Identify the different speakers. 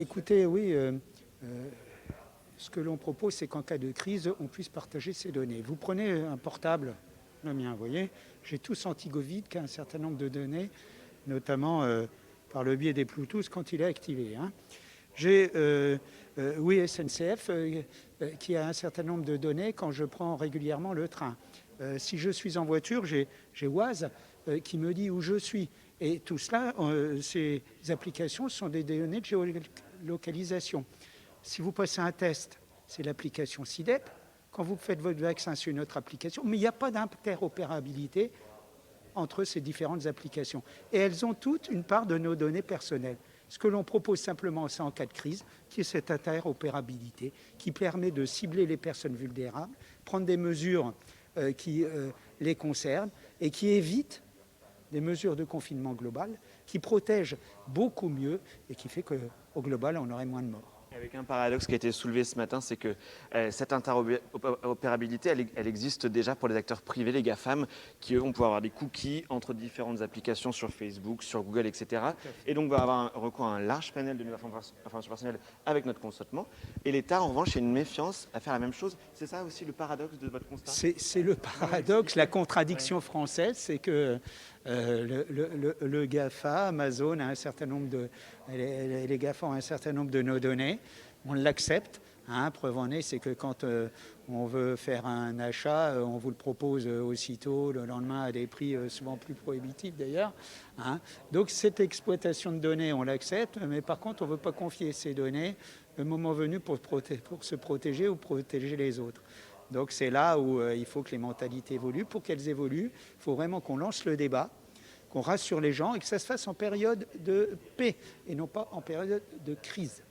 Speaker 1: Écoutez, oui, ce que l'on propose, c'est qu'en cas de crise, on puisse partager ces données. Vous prenez un portable, le mien, vous voyez, j'ai tous Antigovid qui a un certain nombre de données, notamment par le biais des Bluetooth quand il est activé. J'ai oui SNCF qui a un certain nombre de données quand je prends régulièrement le train. Si je suis en voiture, j'ai Waze qui me dit où je suis. Et tout cela, ces applications sont des données de géolocalisation. Si vous passez un test, c'est l'application SIDEP. Quand vous faites votre vaccin, c'est une autre application. Mais il n'y a pas d'interopérabilité entre ces différentes applications. Et elles ont toutes une part de nos données personnelles. Ce que l'on propose simplement, c'est en cas de crise, qui est cette interopérabilité, qui permet de cibler les personnes vulnérables, prendre des mesures qui les concernent et qui évitent des mesures de confinement global, qui protègent beaucoup mieux et qui fait qu'au global, on aurait moins de morts.
Speaker 2: Avec un paradoxe qui a été soulevé ce matin, c'est que cette interopérabilité, elle existe déjà pour les acteurs privés, les GAFAM, qui eux vont pouvoir avoir des cookies entre différentes applications sur Facebook, sur Google, etc. Et donc va avoir un recours à un large panel de nos informations personnelles avec notre consentement. Et l'État, en revanche, a une méfiance à faire la même chose. C'est ça aussi le paradoxe de votre constat?
Speaker 1: C'est le paradoxe, la contradiction française, c'est que le GAFA, Amazon a un certain nombre de, les GAFA ont un certain nombre de nos données, on l'accepte. Preuve en est, c'est que quand on veut faire un achat, on vous le propose aussitôt, le lendemain à des prix souvent plus prohibitifs d'ailleurs. Donc cette exploitation de données, on l'accepte, mais par contre, on ne veut pas confier ces données le moment venu pour se protéger ou protéger les autres. Donc c'est là où il faut que les mentalités évoluent. Pour qu'elles évoluent, il faut vraiment qu'on lance le débat, qu'on rassure les gens et que ça se fasse en période de paix et non pas en période de crise.